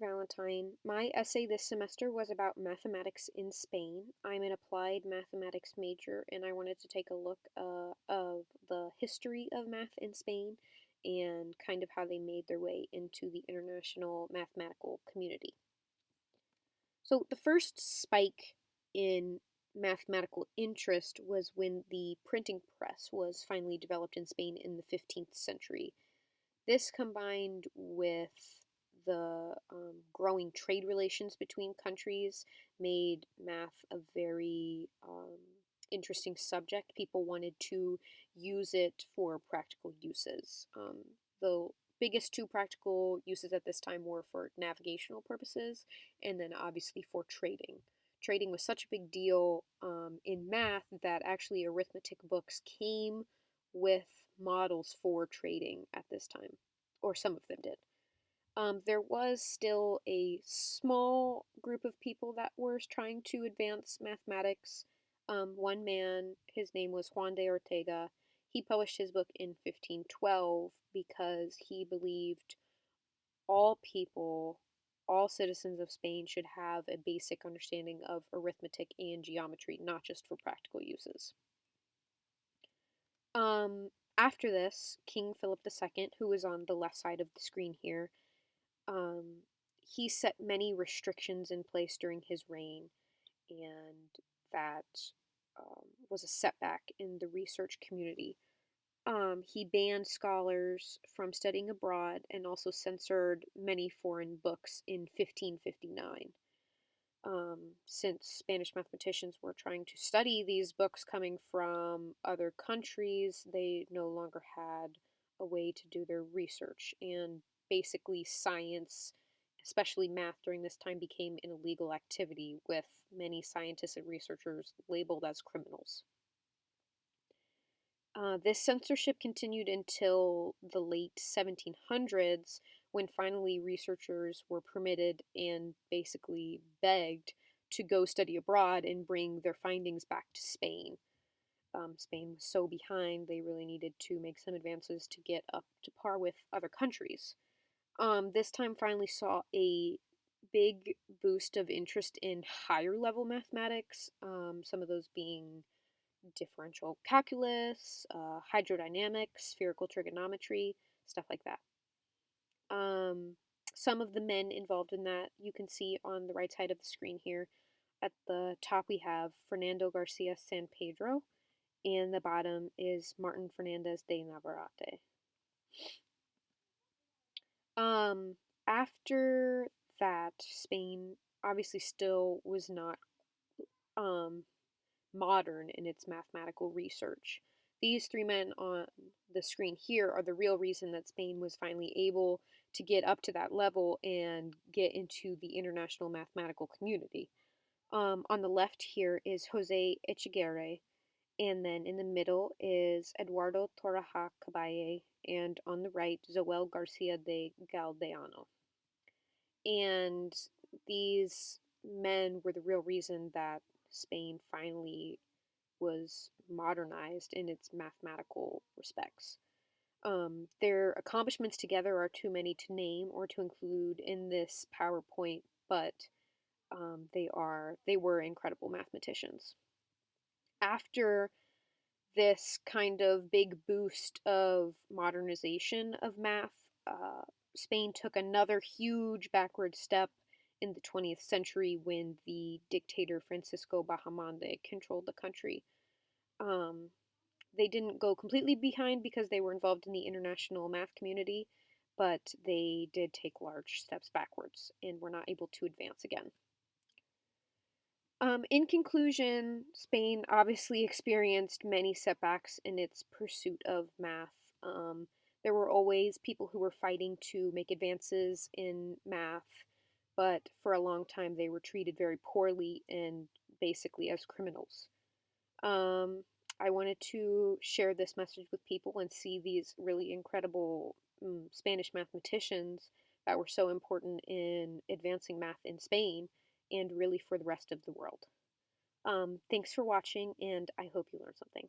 Valentine. My essay this semester was about mathematics in Spain. I'm an applied mathematics major, and I wanted to take a look of the history of math in Spain and kind of how they made their way into the international mathematical community. So, the first spike in mathematical interest was when the printing press was finally developed in Spain in the 15th century. This combined with the growing trade relations between countries made math a very interesting subject. People wanted to use it for practical uses. The biggest two practical uses at this time were for navigational purposes and then obviously for trading. Trading was such a big deal in math that actually arithmetic books came with models for trading at this time, or some of them did. There was still a small group of people that were trying to advance mathematics. One man, his name was Juan de Ortega, he published his book in 1512 because he believed all people, all citizens of Spain should have a basic understanding of arithmetic and geometry, not just for practical uses. After this, King Philip II, who is on the left side of the screen here, um, he set many restrictions in place during his reign, and that was a setback in the research community. He banned scholars from studying abroad and also censored many foreign books in 1559. Since Spanish mathematicians were trying to study these books coming from other countries, they no longer had a way to do their research. And basically, science, especially math during this time, became an illegal activity, with many scientists and researchers labeled as criminals. This censorship continued until the late 1700s, when finally researchers were permitted and basically begged to go study abroad and bring their findings back to Spain. Spain was so behind, they really needed to make some advances to get up to par with other countries. This time finally saw a big boost of interest in higher level mathematics, some of those being differential calculus, hydrodynamics, spherical trigonometry, stuff like that. Um, some of the men involved in that you can see on the right side of the screen here. At the top, we have Fernando Garcia San Pedro, and the bottom is Martin Fernandez de Navarrete. Um, After that, Spain obviously still was not um, modern in its mathematical research. These three men on the screen here are the real reason that Spain was finally able to get up to that level and get into the international mathematical community. On the left here is Jose Echegaray, and then in the middle is Eduardo Torreja Caballe, and on the right, Zoel Garcia de Galdeano. And these men were the real reason that Spain finally was modernized in its mathematical respects. Their accomplishments together are too many to name or to include in this PowerPoint, but they were incredible mathematicians. After this kind of big boost of modernization of math, Spain took another huge backward step in the 20th century when the dictator Francisco Bahamonde controlled the country. Um, they didn't go completely behind because they were involved in the international math community, but they did take large steps backwards and were not able to advance again. In conclusion, Spain obviously experienced many setbacks in its pursuit of math. There were always people who were fighting to make advances in math, but for a long time they were treated very poorly and basically as criminals. Um, I wanted to share this message with people and see these really incredible Spanish mathematicians that were so important in advancing math in Spain and really for the rest of the world. Thanks for watching, and I hope you learned something.